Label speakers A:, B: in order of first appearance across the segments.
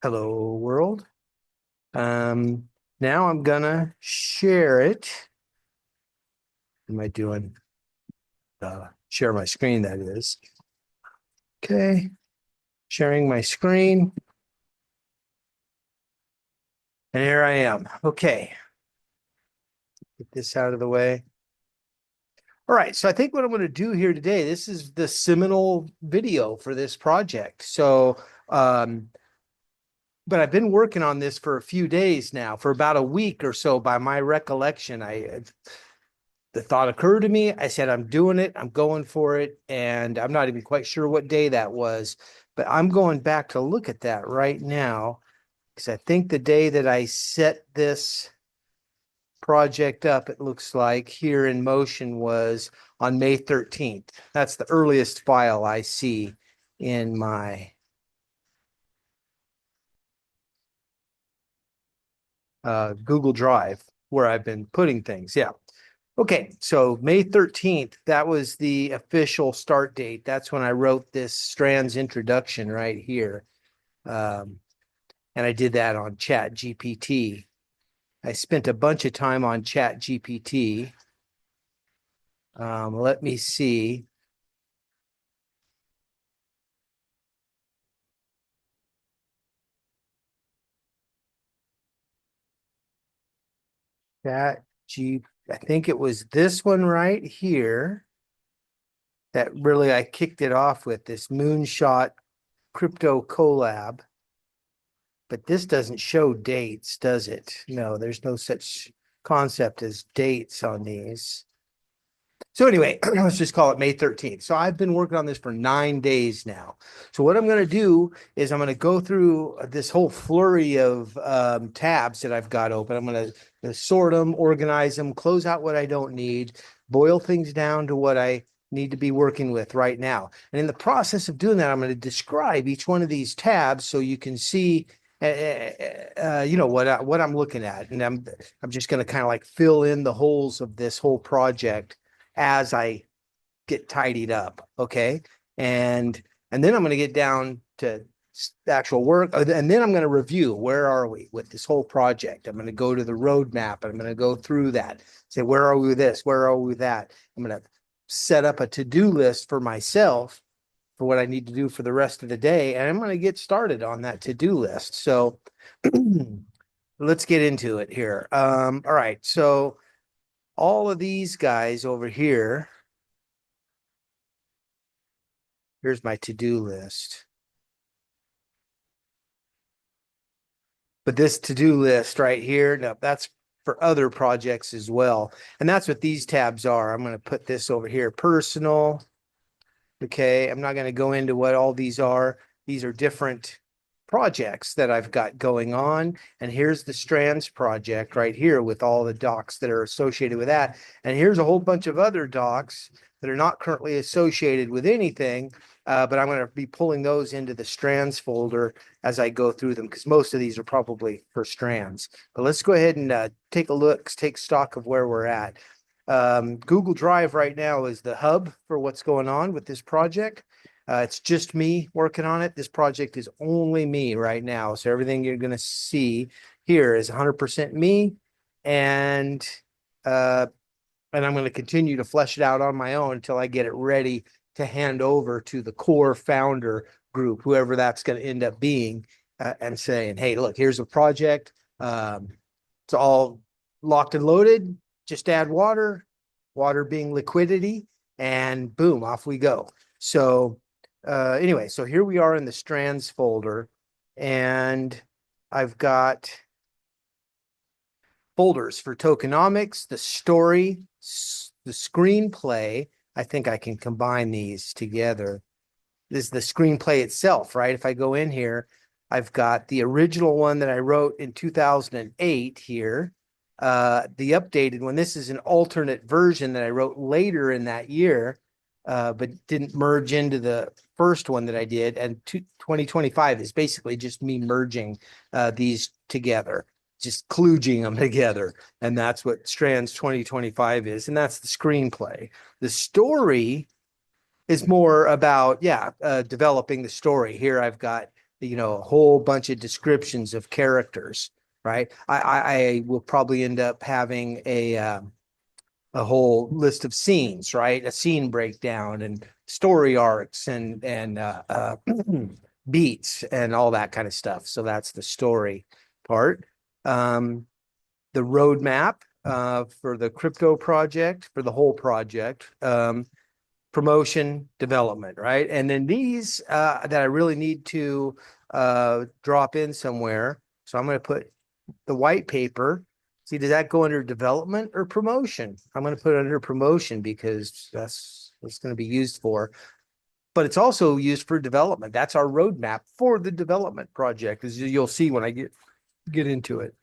A: Hello world. Um, Now I'm gonna share it. What am I doing? Share my screen, that is. Okay, sharing my screen. And here I am. Okay, get this out of the way. All right, so I think what I'm going to do here today, this is the seminal video for this project. Um, but I've been working on this for a few days now, for about a week or so by my recollection. The thought occurred to me. I said, I'm doing it. I'm going for it. And I'm not even quite sure what day that was, but I'm going back to look at that right now because I think the day that I set this project up, it looks like here in motion was on May 13th. That's the earliest file I see in my Google Drive where I've been putting things. Yeah. Okay, so May 13th, that was the official start date. That's when I wrote this Strands introduction right here. Um, and I did that on Chat GPT. I spent a bunch of time on Chat GPT. Let me see. Chat G, I think it was this one right here that really I kicked it off with, this moonshot crypto collab. But this doesn't show dates, does it? No, there's no such concept as dates on these. So anyway, let's just call it May 13th. So I've been working on this for 9 days now. So what I'm going to do is I'm going to go through this whole flurry of tabs that I've got open. I'm going to sort them, organize them, close out what I don't need, boil things down to what I need to be working with right now. And in the process of doing that, I'm going to describe each one of these tabs so you can see what I'm looking at. And I'm just going to kind of like fill in the holes of this whole project as I get tidied up. Okay. And and then I'm going to get down to actual work. And then I'm going to review where are we with this whole project. I'm going to go to the roadmap and I'm going to go through that. Say, where are we with this? Where are we with that? I'm going to set up a to-do list for myself for what I need to do for the rest of the day. And I'm going to get started on that to-do list. So let's get into it here. All right. So all of these guys over here, here's my to-do list. But this to-do list right here, no, that's for other projects as well. And that's what these tabs are. I'm going to put this over here, personal. Okay, I'm not going to go into what all these are. These are different projects that I've got going on. And here's the Strands project right here with all the docs that are associated with that. And here's a whole bunch of other docs that are not currently associated with anything, but I'm going to be pulling those into the Strands folder as I go through them because most of these are probably for Strands. But let's go ahead and take a look, take stock of where we're at. Google Drive right now is the hub for what's going on with this project. It's just me working on it. This project is only me right now. So everything you're going to see here is 100% me. And uh, and I'm going to continue to flesh it out on my own until I get it ready to hand over to the core founder group, whoever that's going to end up being, and saying, hey, look, here's a project. It's all locked and loaded. Just add water, water being liquidity, and boom, off we go. So anyway, so here we are in the Strands folder, and I've got folders for tokenomics, the story, the screenplay. I think I can combine these together. This is the screenplay itself, right? If I go in here, I've got the original one that I wrote in 2008 here. The updated one. This is an alternate version that I wrote later in that year, but didn't merge into the first one that I did. And 2025 is basically just me merging these together, just kludging them together. And that's what Strands 2025 is. And that's the screenplay. The story is more about, developing the story. Here I've got a whole bunch of descriptions of characters, right? I will probably end up having a whole list of scenes, right? A scene breakdown and story arcs and beats and all that kind of stuff. So that's the story part. The roadmap for the crypto project, for the whole project, promotion, development, right? And then these that I really need to drop in somewhere. So I'm going to put the white paper. See, does that go under development or promotion? I'm going to put it under promotion because that's what it's going to be used for. But it's also used for development. That's our roadmap for the development project, as you'll see when I get into it.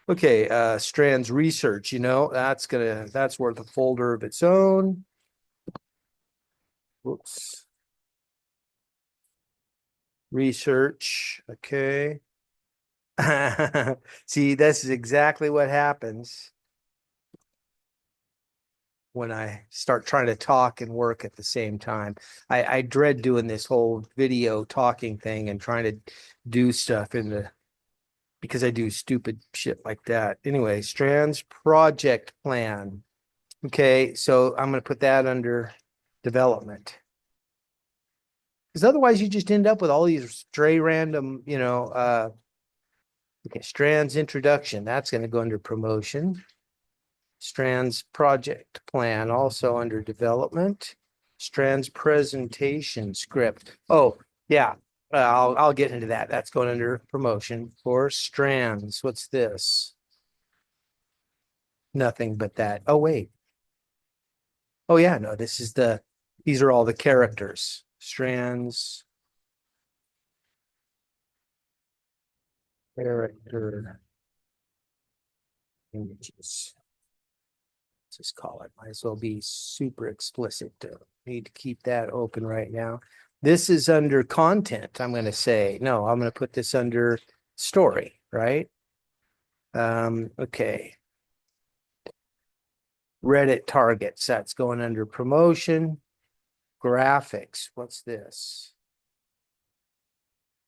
A: Okay, Strands research, that's worth a folder of its own. Whoops. Research. Okay. See, this is exactly what happens when I start trying to talk and work at the same time. I dread doing this whole video talking thing and trying to do stuff because I do stupid shit like that. Anyway, Strands project plan. Okay, so I'm going to put that under development. Because otherwise you just end up with all these stray random, okay, Strands introduction. That's going to go under promotion. Strands project plan also under development. Strands presentation script. Oh, yeah. I'll get into that. That's going under promotion for Strands. What's this? Nothing but that. Oh, wait. Oh, yeah. No, these are all the characters. Strands character images. Let's just call it. Might as well be super explicit. Need to keep that open right now. This is under content. I'm going to say, no, I'm going to put this under story, right? Okay. Reddit targets. That's going under promotion. Graphics. What's this?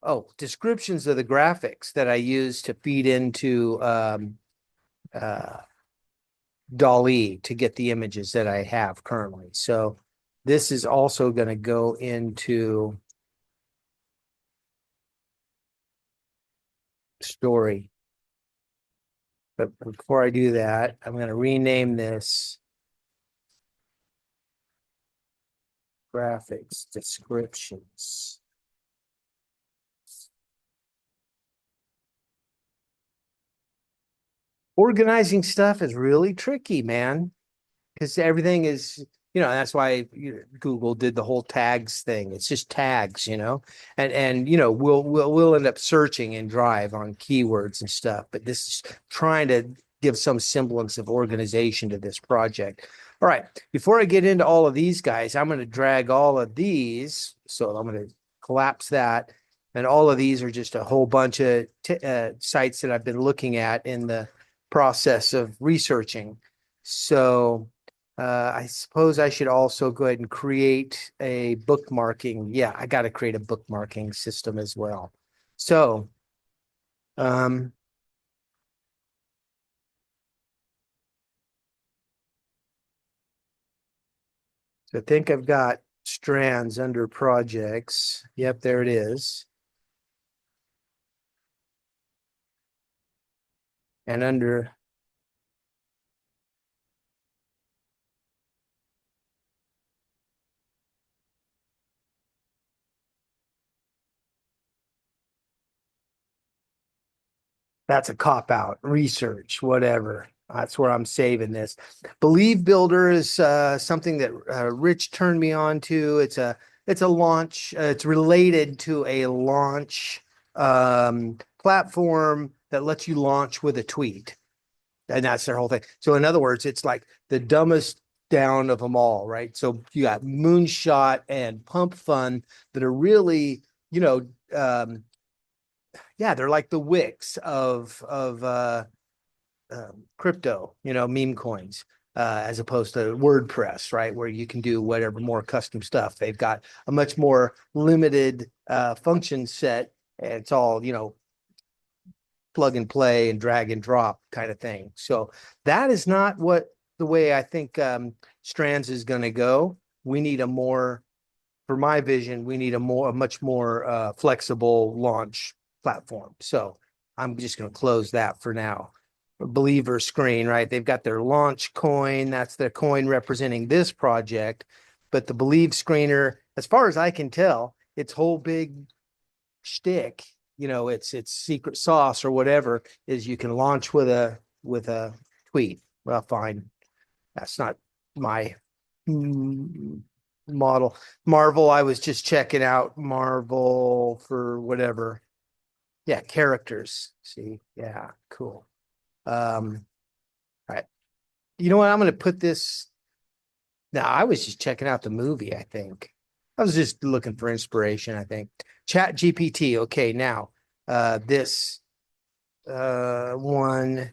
A: Oh, descriptions of the graphics that I use to feed into DALL-E to get the images that I have currently. So this is also going to go into story. But before I do that, I'm going to rename this graphics descriptions. Organizing stuff is really tricky, man, because everything is, that's why Google did the whole tags thing. It's just tags, and we'll end up searching in Drive on keywords and stuff. But this is trying to give some semblance of organization to this project. All right, before I get into all of these guys, I'm going to drag all of these. So I'm going to collapse that. And all of these are just a whole bunch of sites that I've been looking at in the process of researching. So I suppose I should also go ahead and create a bookmarking. Yeah, I got to create a bookmarking system as well. So, so I think I've got Strands under projects. Yep, there it is. And under that's a cop out, research, whatever. That's where I'm saving this. Believe Builder is something that Rich turned me on to. It's a launch. It's related to a launch platform that lets you launch with a tweet, and that's their whole thing. So in other words, it's like the dumbest down of them all, right? So you got Moonshot and Pump Fun that are really, yeah, they're like the Wix of crypto, meme coins, as opposed to WordPress, right? Where you can do whatever more custom stuff. They've got a much more limited function set And it's all, plug and play and drag and drop kind of thing. So that is not what the way I think Strands is going to go. We need a more, for my vision, we need a much more flexible launch platform. So I'm just going to close that for now. Believer screen, right? They've got their launch coin. That's their coin representing this project. But the Believe screener, as far as I can tell, its whole big shtick, its secret sauce or whatever, is you can launch with a tweet. Well, fine. That's not my model. Marvel, I was just checking out Marvel for whatever. Yeah, characters. See, yeah, cool. All right. You know what? I'm gonna put this. No, I was just checking out the movie, I think. I was just looking for inspiration, I think. Chat GPT. Okay, now this one.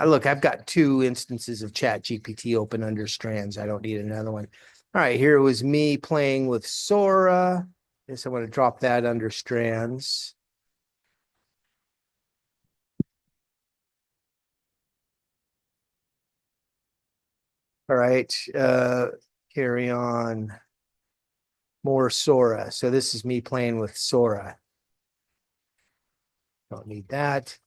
A: Look, I've got two instances of Chat GPT open under Strands. I don't need another one. All right, here was me playing with Sora. Guess I want to drop that under Strands. All right, carry on. More Sora. So this is me playing with Sora. Don't need that.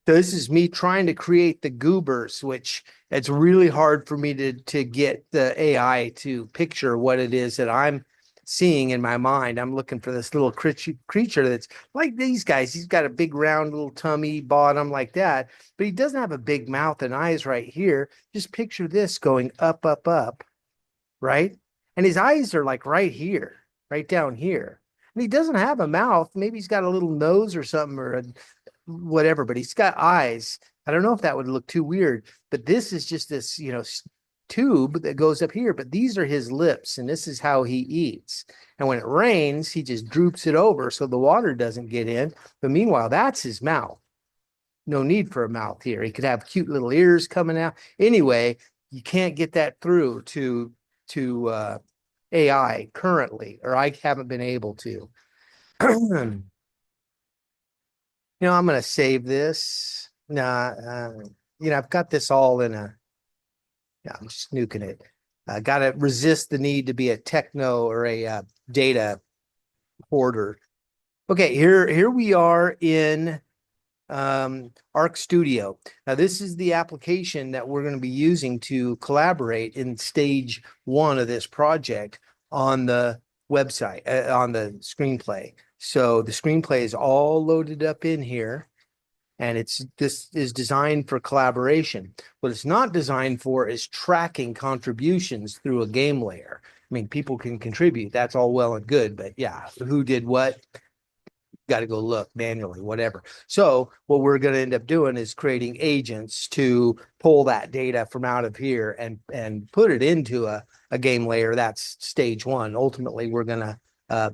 A: So this is me trying to create the goobers, which it's really hard for me to get the AI to picture what it is that I'm seeing in my mind. I'm looking for this little creature that's like these guys. He's got a big round little tummy, bottom like that, but he doesn't have a big mouth and eyes right here. Just picture this going up, up, up, right? And his eyes are like right here, right down here. And he doesn't have a mouth. Maybe he's got a little nose or something or whatever, but he's got eyes. I don't know if that would look too weird, but this is just this, tube that goes up here, but these are his lips and this is how he eats. And when it rains, he just droops it over so the water doesn't get in. But meanwhile, that's his mouth. No need for a mouth here. He could have cute little ears coming out. Anyway, you can't get that through to AI currently, or I haven't been able to. I'm going to save this. Nah, I've got this all in a, yeah, I'm just nuking it. I got to resist the need to be a techno or a data hoarder. Okay, here we are in Arc Studio. Now, this is the application that we're going to be using to collaborate in stage one of this project on the website, on the screenplay. So the screenplay is all loaded up in here, and this is designed for collaboration. What it's not designed for is tracking contributions through a game layer. I mean, people can contribute. That's all well and good, but yeah, who did what? Got to go look manually, whatever. So what we're going to end up doing is creating agents to pull that data from out of here and put it into a game layer. That's stage one. Ultimately, we're going to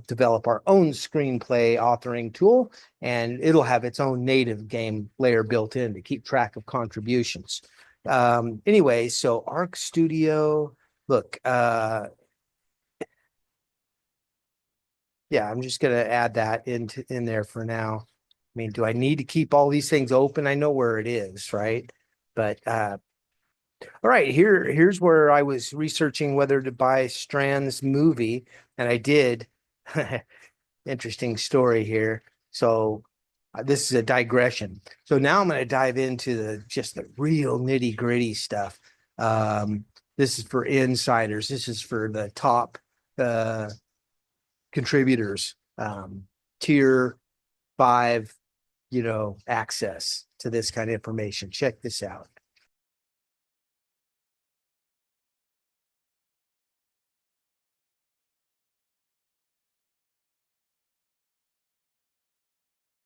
A: develop our own screenplay authoring tool, and it'll have its own native game layer built in to keep track of contributions. Anyway, so Arc Studio, look, yeah, I'm just gonna add that in there for now. I mean, do I need to keep all these things open? I know where it is, right? But all right, here's where I was researching whether to buy Strands Movie, and I did. Interesting story here. So this is a digression. So now I'm going to dive into the real nitty gritty stuff. This is for insiders. This is for the top uh, contributors, tier 5, access to this kind of information. Check this out.